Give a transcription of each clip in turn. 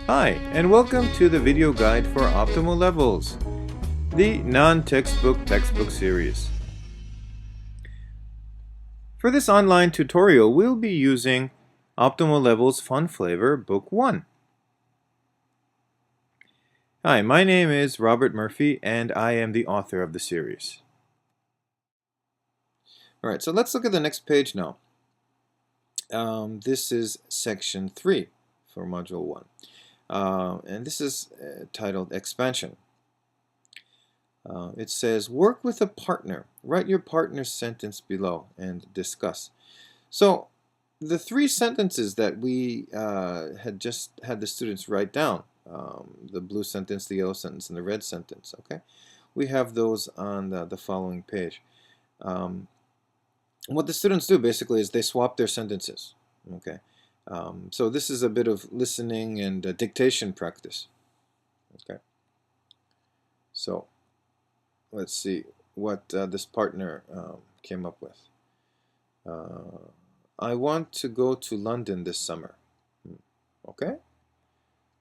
Hi, and welcome to the video guide for optimal levels, the non-textbook textbook series. For this online tutorial, we'll be using Optimal Levels Fun Flavor Book 1. Hi, my name is Robert Murphy, and I am the author of the series. Alright, so let's look at the next page now. This is section 3 for Module 1. And this is titled Expansion. It says, work with a partner. Write your partner's sentence below and discuss. So the three sentences that we had just had the students write down, the blue sentence, the yellow sentence, and the red sentence, okay? We have those on the following page. What the students do basically is they swap their sentences, okay? So this is a bit of listening and dictation practice, okay? So let's see what this partner came up with. I want to go to London this summer. Okay.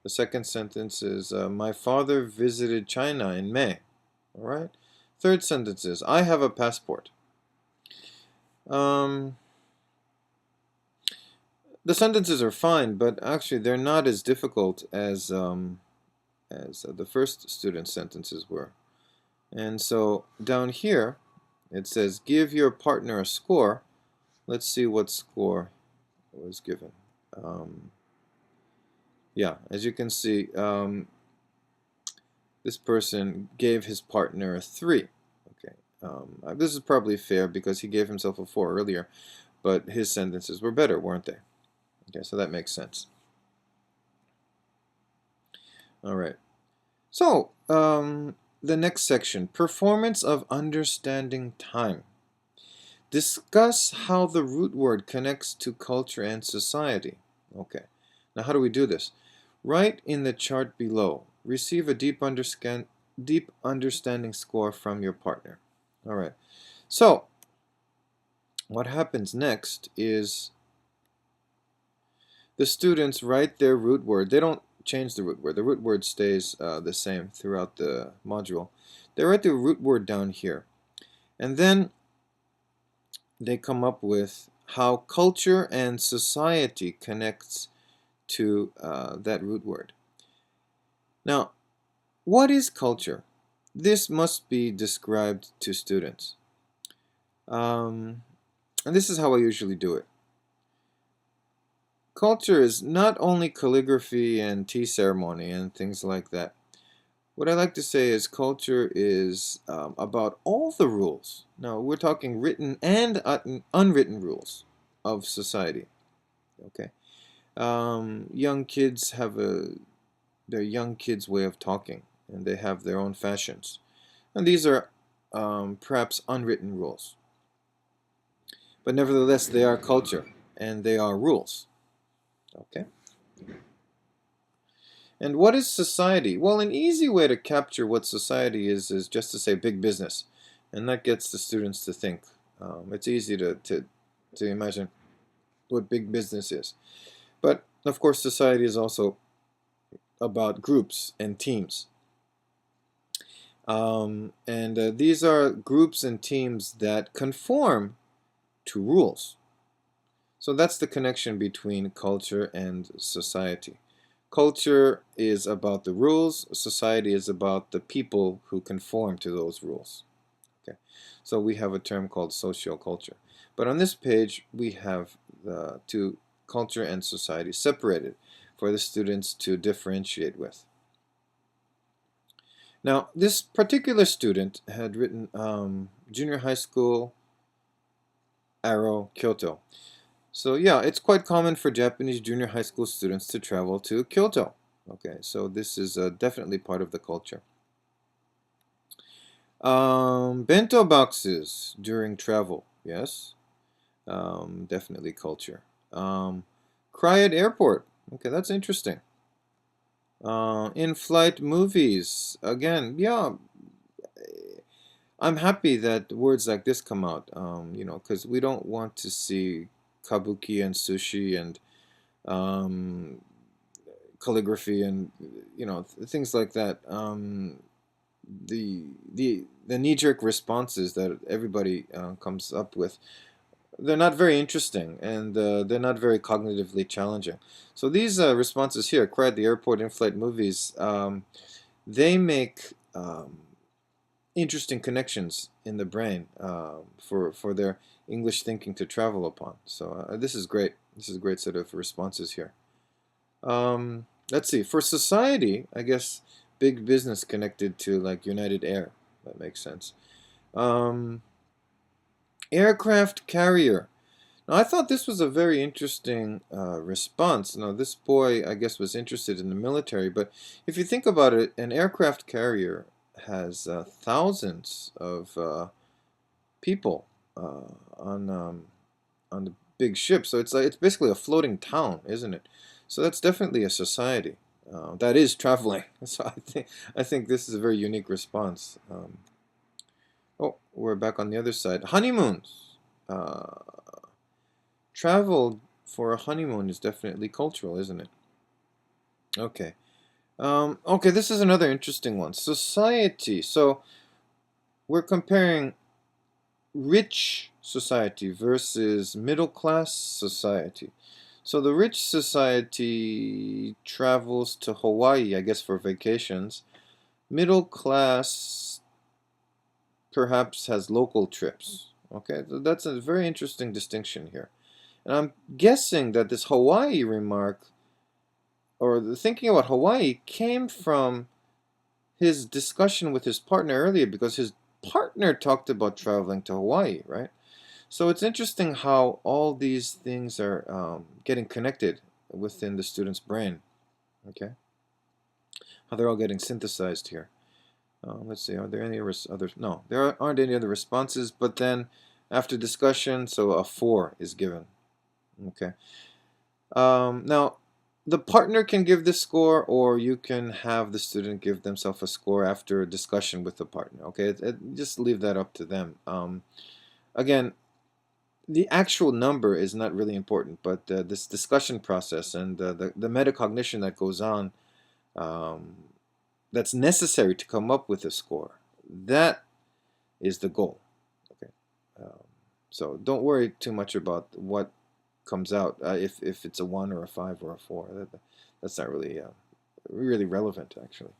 The second sentence is my father visited China in May. All right. Third sentence is I have a passport. The sentences are fine, but actually they're not as difficult as the first student's sentences were. And so down here it says give your partner a score. Let's see what score was given. Yeah, as you can see, this person gave his partner a 3. Okay, this is probably fair because he gave himself a 4 earlier, but his sentences were better, weren't they? Okay, so that makes sense. All right. So, the next section, performance of understanding time. Discuss how the root word connects to culture and society. Okay, now how do we do this? Write in the chart below. Receive a deep understanding score from your partner. All right, so what happens next is the students write their root word. They don't change the root word. The root word stays the same throughout the module. They write the root word down here. And then they come up with how culture and society connects to that root word. Now, what is culture? This must be described to students. And this is how I usually do it. Culture is not only calligraphy and tea ceremony and things like that. What I like to say is culture is about all the rules. Now, we're talking written and unwritten rules of society. Okay, young kids have their young kids' way of talking, and they have their own fashions, and these are perhaps unwritten rules. But nevertheless, they are culture, and they are rules. Okay. And what is society? Well, an easy way to capture what society is just to say big business. And that gets the students to think. It's easy to imagine what big business is. But, of course, society is also about groups and teams. These are groups and teams that conform to rules. So that's the connection between culture and society. Culture is about the rules, society is about the people who conform to those rules. Okay, so we have a term called socioculture. But on this page, we have the two, culture and society, separated for the students to differentiate with. Now, this particular student had written junior high school, Arrow, Kyoto. So yeah, it's quite common for Japanese junior high school students to travel to Kyoto. Okay, so this is definitely part of the culture. Bento boxes during travel, yes, definitely culture. Cry at airport, okay, that's interesting. In-flight movies, again, yeah, I'm happy that words like this come out, because we don't want to see kabuki and sushi and calligraphy and things like that. The the knee-jerk responses that everybody comes up with, they're not very interesting, and they're not very cognitively challenging. So these responses here, cry at the airport, in-flight movies, they make interesting connections in the brain for their English thinking to travel upon. So this is great. This is a great set of responses here. Let's see. For society, I guess big business connected to like United Air. That makes sense. Um, Aircraft carrier. Now, I thought this was a very interesting response. Now, this boy, I guess, was interested in the military, but if you think about it, an aircraft carrier has thousands of people on the big ship. So it's basically a floating town, isn't it? So that's definitely a society that is traveling. So I think this is a very unique response. Oh, we're back on the other side. Honeymoons. Travel for a honeymoon is definitely cultural, isn't it? Okay. Okay, this is another interesting one. Society. So we're comparing rich society versus middle class society. So the rich society travels to Hawaii, I guess, for vacations. Middle class perhaps has local trips. Okay, so that's a very interesting distinction here. And I'm guessing that this Hawaii remark, or the thinking about Hawaii, came from his discussion with his partner earlier, because his partner talked about traveling to Hawaii, right? So it's interesting how all these things are getting connected within the student's brain. Okay, how they're all getting synthesized here. Let's see, are there any other? No, there aren't any other responses. But then, after discussion, so a 4 is given. Okay. Now, the partner can give this score, or you can have the student give themselves a score after a discussion with the partner. Okay, just leave that up to them. Again, the actual number is not really important, but this discussion process and the metacognition that goes on, um, that's necessary to come up with a score, that is the goal. Okay, um, so don't worry too much about what comes out, if it's a 1 or a 5 or a 4. That's not really really relevant, actually.